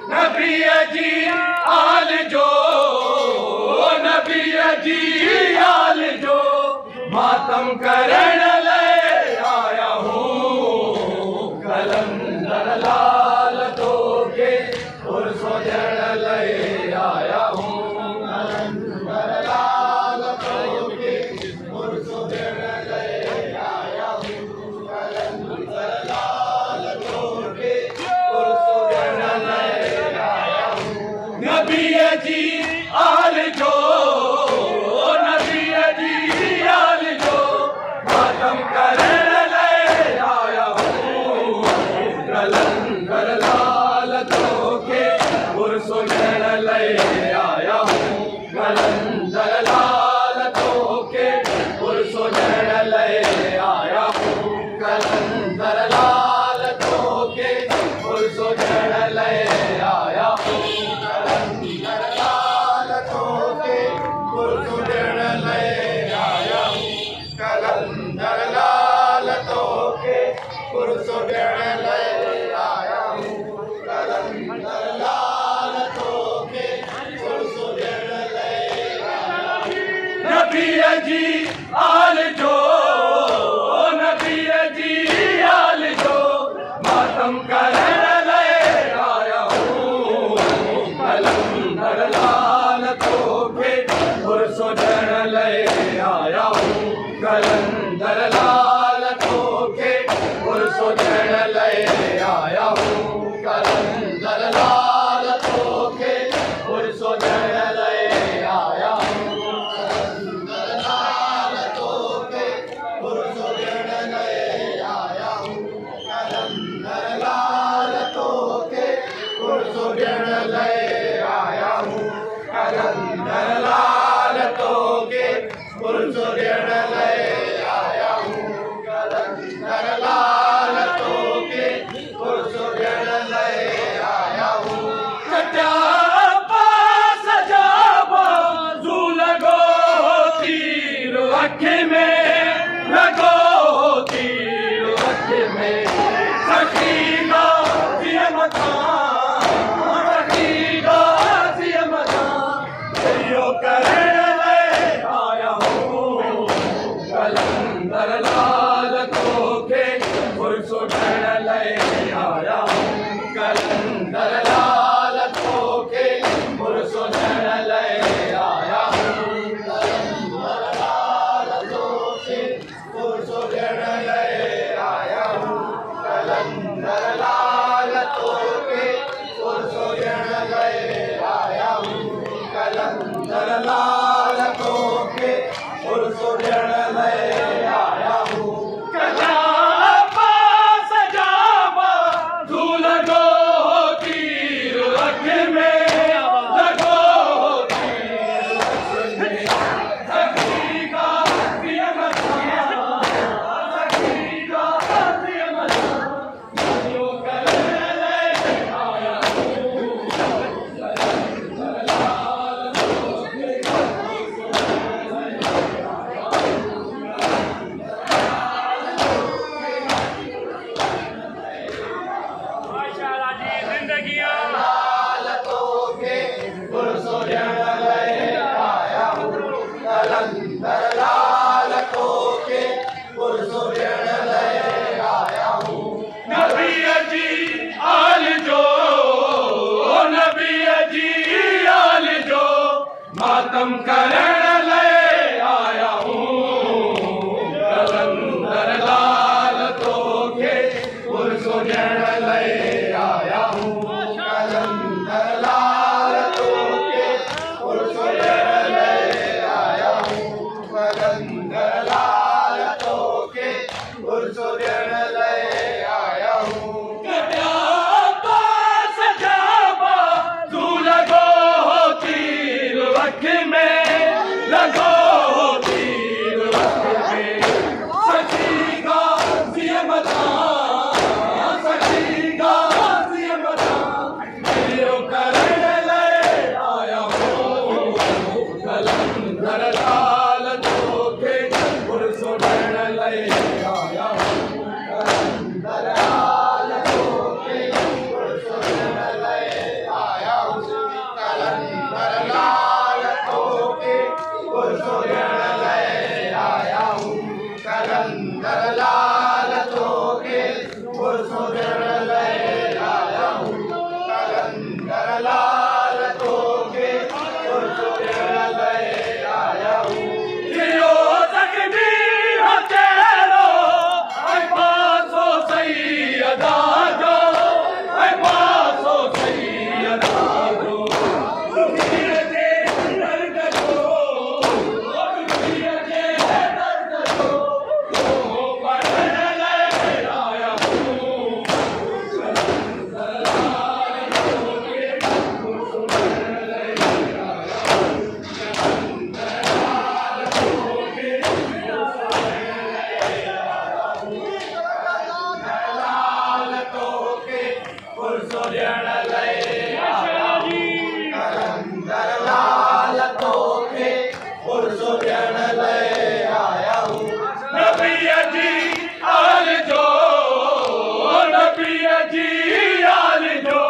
नबी जी आल जो, नबी जी आल जो मातम करण ले आया हूँ। कलंदर लाल तो के उर्सो जण ले आया हूँ। कलंदर लाल तो के उर्सो जण ले आया हूँ। कलंदर लाल तो के उर्सो जण ले आया हूँ। नबी जी आल जो, नबी जी आल जो मातम करण ले आया हूँ। कलंदर लाल तो के उर्सो जण ले आया हूँ। कलंदर लाल तो के उर्सो जण ले आया हूँ। कलंदर लाल तो के उर्सो जण ले आया हूँ। कलंदर लाल तो के उर्सो जण ले आया हूँ। कलंदर लाल तो के उर्सो जण ले आया हूँ। कलंदर लाल तो के उर्सो जण ले आया हूँ। नबी जी आल जो, नबी जी आल जो मातम करण ले आया हूँ। कलंदर लाल तो के उर्सो जण ले आया हूँ। कलंदर लाल तो के उर्सो जण ले आया हूँ। कलंदर लाल तो के उर्सो जण ले आया हूँ। कलंदर लाल तो के उर्सो जण ले आया हूँ। कलंदर लाल तो के उर्सो जण ले आया हूँ। कलंदर लाल तो के उर्सो जण ले आया हूँ। कलंदर लाल तो के उर्सो जण ले आया हूँ। सजाबा सजाबा जू लगो तीर अख में, लगो तीर अख में। सखी गाजी मथा, सखी गाजी मथा यो करण ले आया हूँ। कलंदर लाल तो के उर्सो जण ले आया हूँ। कलंदर लाल तो के उर्सो जण ले आया हूँ। कलंदर लाल तो के उर्सो जण ले आया हूँ। कलंदर लाल तो के उर्सो जण ले आया हूँ। कलंदर लाल तो के उर्सो जण ले आया हूँ। सजाबा सजाबा तू लगो तीर अख में, लगो तीर अख में। सखी गाजी मथा, सखी गाजी मथा यो करण ले आया हूँ। कलंदर लाल तो के उर्सो जण ले आया हूँ। माशाअल्लाह जी, जिंदगियां लाल तो के उर्सो जण ले आया हूँ। कलंदर लाल तो के उर्सो जण ले आया हूँ। नबी जी आल जो, नबी जी आल जो मातम करण ले आया हूँ। कलंदर लाल तो के उर्सो जण ले आया हूँ। कलंदर लाल तो के उर्सो जण ले आया हूँ। कलंदर लाल तो के उर्सो जण ले आया हूँ। सजाबा सजाबा तू लगो तीर अख में, लगो तीर अख में। सखी गाजी मथा, सखी गाजी मथा यो करण ले आया हूँ। कलंदर लाल तो के उर्सो जण ले आया हूँ। कलंदर लाल तोखे पुरसो ॾियण लाइ आया हूं कलंदर लाल तोखे पुरसो ॾियण लाइ आया हूं जियो तकदीर तेरो ऐं पासो सैयदा जो ऐं पासो सैयदा जो दुनिया जे दर्द जो दुनिया जे दर्द जो तो पढ़ण लाइ आया हूं कलंदर लाल तोखे पुरसो ॾियण लाइ आया हूं कलंदर लाल तोखे लाल तोखे पुरसो ॾियण लाइ कलंदर लाल तोखे पुरसो ॾियण लाइ आया हूं नबीअ जी आल जो नबीअ जी आल जो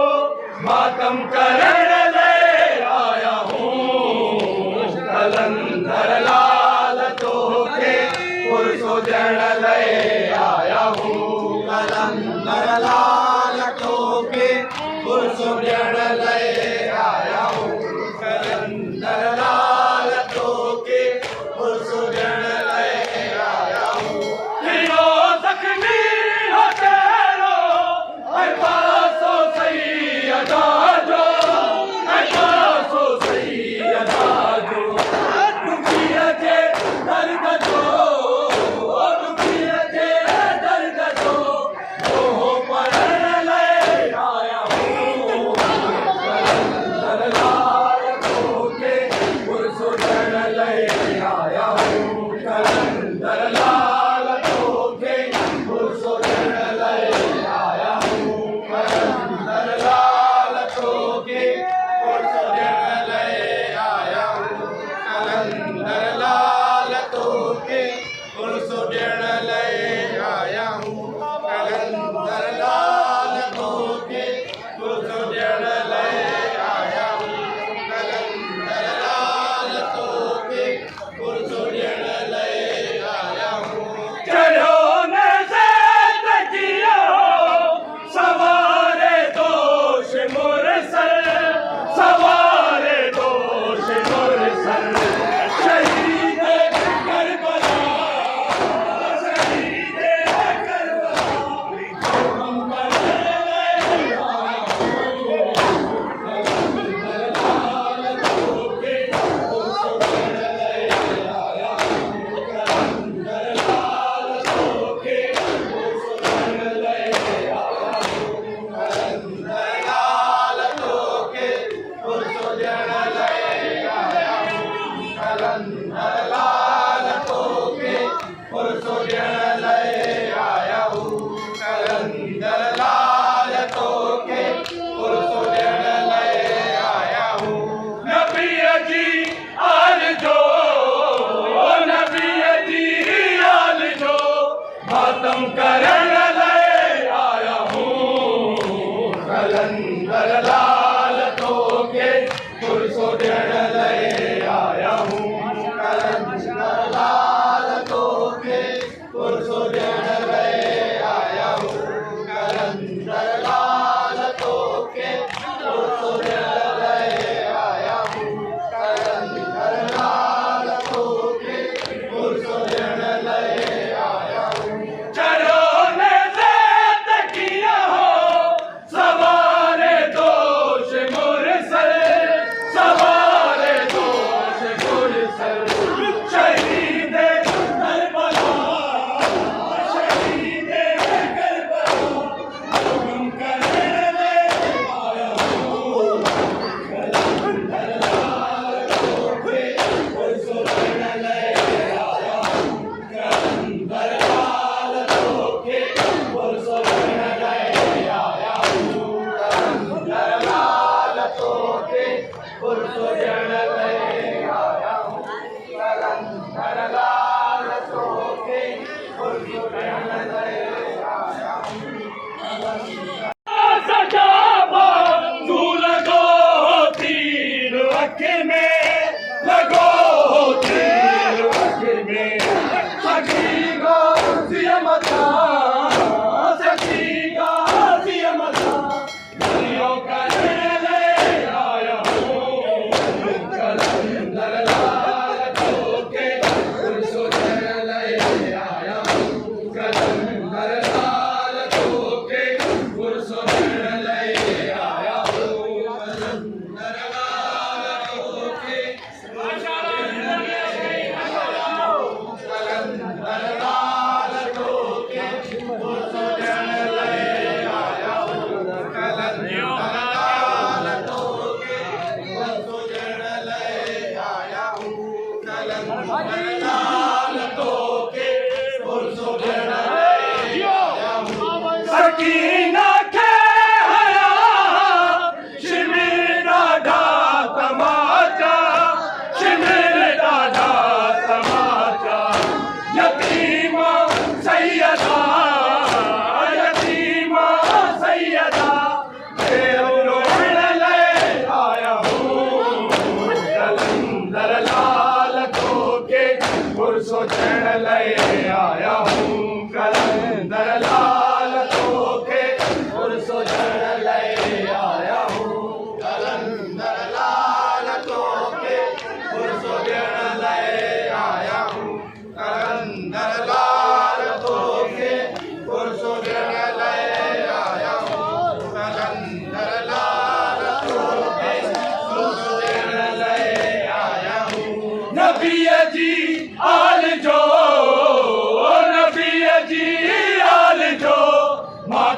मातम करण लाइ आया हूं कलंदर लाल तोखे पुरसो ॾियण लाइ आया हूं कलंदर लाल तोखे पुरसो ॾियण लाइ आया हूं कलंदर लाल तोखे पुरसो ॾियण लाइ आया हूं जियो ज़ख्मी हो तेरो ऐं पासो सैयदा जो ऐं पासो सैयदा जो दुखीअ जे दर्द जो दुखीअ जे दर्द जो तोहो पढ़ण लाइ आया हूं कलंदर लाल तोखे पुरसो ॾियण लाइ आया हूं कलंदर लाल तोखे पुरसो ॾियण लाइ आया हूं कलंदर लाल तोखे पुरसो ॾियण लाइ आया हूं कलंदर लाल तोखे पुरसो ॾियण लाइ आया हूं कलंदर लाल तोखे पुरसो ॾियण लाइ आया हूं कलंदर लाल तोखे पुरसो ॾियण लाइ आया हूं चढ़ो न ज़िंदगीअ सवारे दोष मुरसल सवारे दोष मुरसल शहीद करबला शहीद करबला हम करण लाइ आया हूं कलंदर लाल तोखे पुरसो ॾियण लाइ आया हूं कलंदर लाल तोखे पुरसो ॾियण लाइ आया हूं कलंदर लाल तोखे पुरसो ॾियण लाइ आया हूं कलंदर लाल तोखे पुरसो ॾियण लाइ आया हूं कलंदर लाल तोखे पुरसो ॾियण लाइ आया हूं नबीअ जी आल जो नबीअ जी आल जो मातम करण लाइ आया हूं कलंदर लाल तोखे पुरसो ॾियण लाइ आया हूं कलंदर लाल तोखे पुरसो ॾियण लाइ आया हूं कलंदर लाल तोखे पुरसो ॾियण लाइ आया हूं कलंदर लाल तोखे पुरसो ॾियण लाइ आया हूं चढ़ो न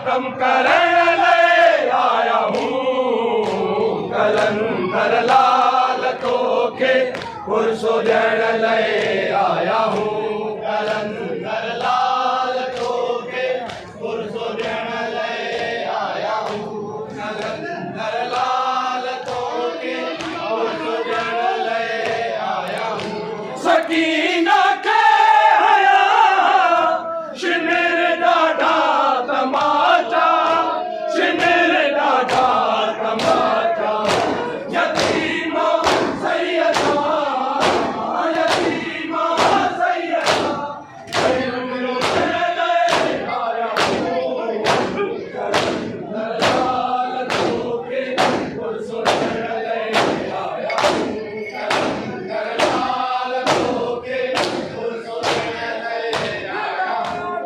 मातम करण ले आया हूँ कलंदर लाल तोखे पुरसो ॾियण ले आया हूँ कलंदर लाल तोखे पुरसो ॾियण ले आया हूँ कलंदर लाल तोखे पुरसो ॾियण ले आया हूँ सकीना खे हया शिनिर ॾाढा तमाचा शिनिर ॾाढा तमाचा यतीमा सैयदा यतीमा सैयदा आया हूँ कलंदर लाल तोखे पुरसो ॾियण ले आया हूँ कलंदर लाल तोखे पुरसो ॾियण ले आया हूँ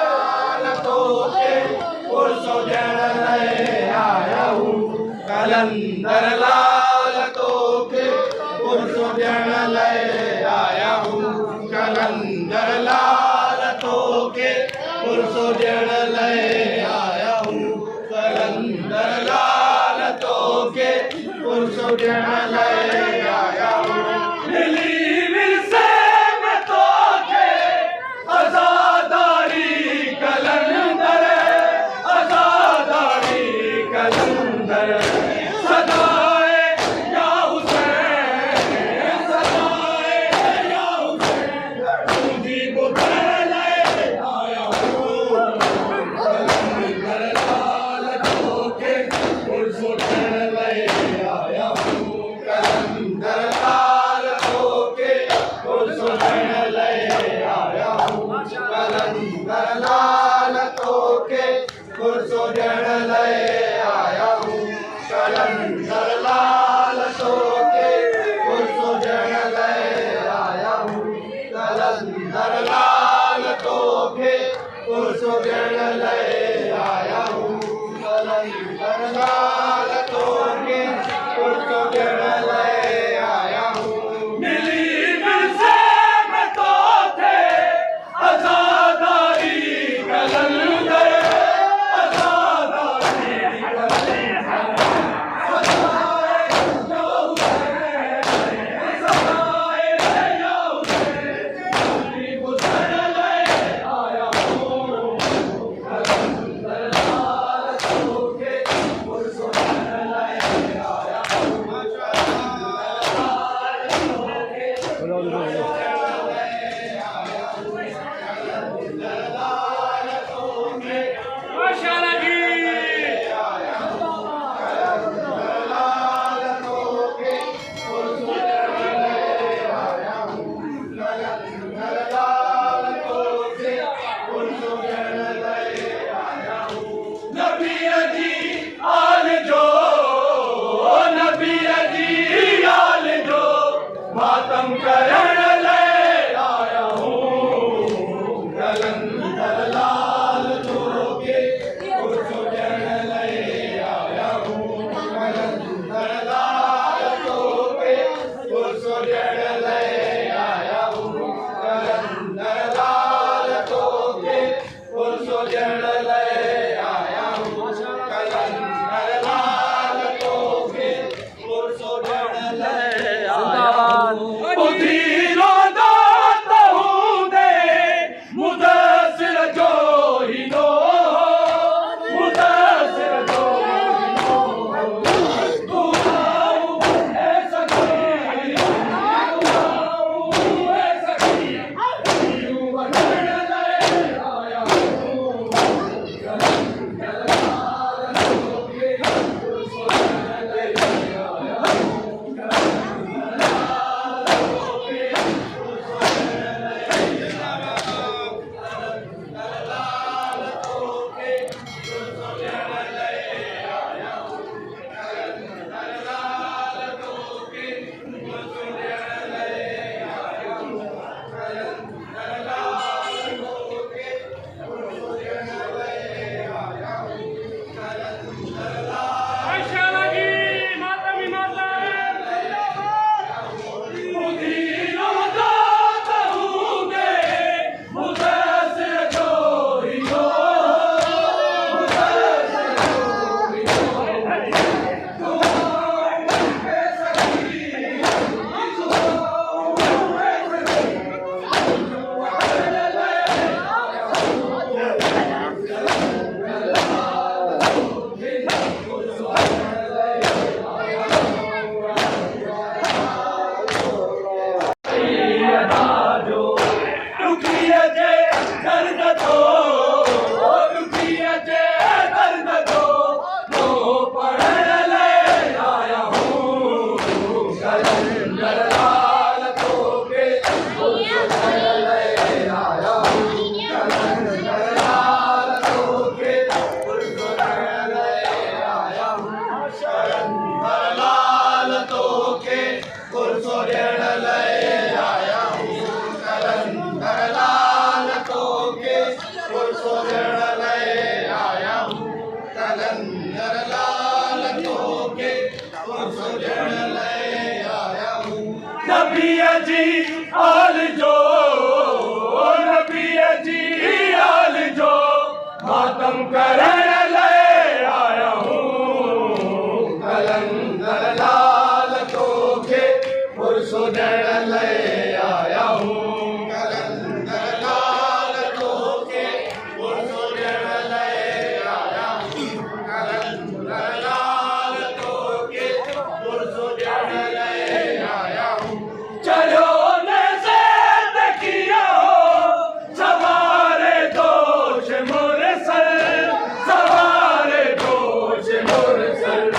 लाल तोखे पुरसो ॾियण ले आया हूँ कलंदर लाल तोखे पुरसो ॾियण ले आया हूँ कलंदर लाल तोखे पुरसो ॾियण ले आया हूँ कलंदर लाल तोखे पुरसो ॾियण ले आया हूँ मिली विरसे में तोखे आज़ादारी कलंदर आज़ादारी कलंदर सदाए या हुसैन सदाए या हुसैन तुझी ॿुधण लाइ आया हूँ कलंदर लाल तोखे पुरसो ॾियण लाइ आया हूँ कलंदर लाल तोखे पुरसो ॾियण लाइ आया हूँ कलंदर लाल तोखे पुरसो ॾियण लाइ आया हूँ कलंदर लाल तोखे पुरसो ॾियण लाइ आया हूँ कलंदर लाल तोखे पुरसो ॾियण लाइ आया हूँ कलंदर लाल तोखे पुरसो ॾियण लाइ आया हूँ मिली विरसे में तोखे आज़ादारी कलंदर आज़ादारी कलंदर सदाए या हुसैन सदाए या हुसैन तुझी ॿुधण लाइ आया हूँ कलंदर लाल तोखे पुरसो ॾियण लाइ आया हूँ माशाअल्लाह जी नबी जी आल जो नबी जी आल जो मातम करण ले आया हूँ कलंदर नबी जी आल जो, नबी जी आल जो मातम करण ले आया हूँ। कलंदर लाल तोखे पुरसुदण ले आया हूँ। कलंदर लाल तोखे पुरसुदण ले आया हूँ। कलंदर लाल तोखे पुरसुदण ले आया हूँ। चलो ने से तकिया हो सवारे दोष मुरसल, सवारे दोष मुरसल।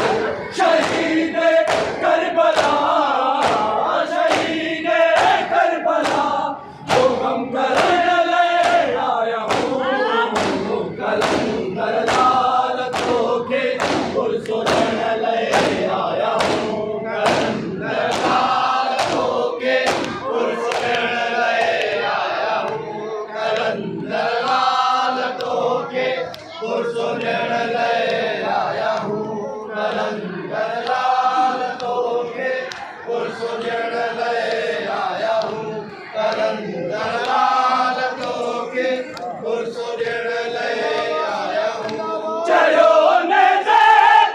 शहीद करबला, शहीद करबला जो हम करण ले आया हूँ। कलंदर लाल तोखे पुरसुदण ले आया हूँ। कलंदर लाल तोखे पुरसुदण ले आया हूँ। कलंदर लाल तोखे पुरसुदण ले आया हूँ। कलंदर लाल तोखे पुरसुदण ले आया हूँ। कलंदर लाल तोखे पुरसुदण ले आया हूँ। चलो ने से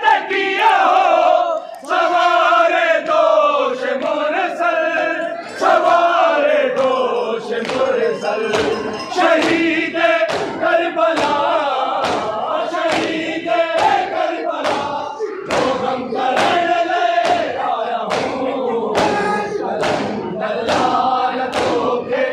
तकिया हो सवारे दोष मुरसल, सवारे दोष मुरसल। शहीद करबला, शहीद करबला जो हम करण ले आया हूँ। कलंदर लाल तोखे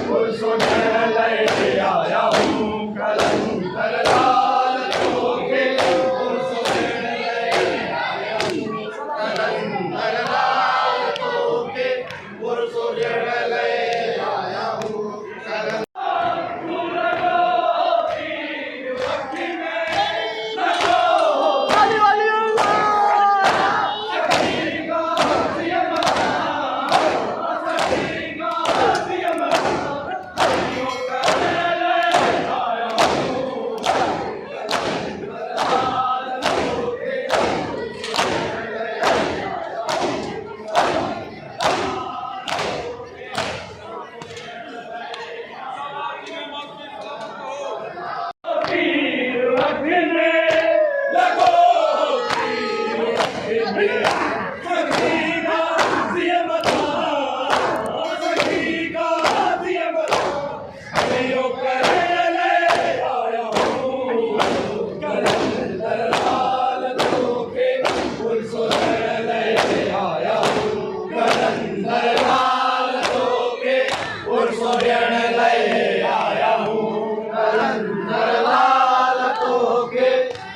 पुरसुदण ले आया हूँ। कलंदर लाल तोखे पुरसुदण ले आया हूँ। कलंदर लाल तोखे पुरसुदण ले आया हूँ।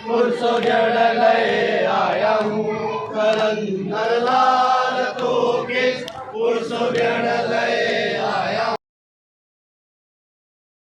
पुरसुदण ले आया हूँ। कलंदर लाल तोखे पुरसुदण ले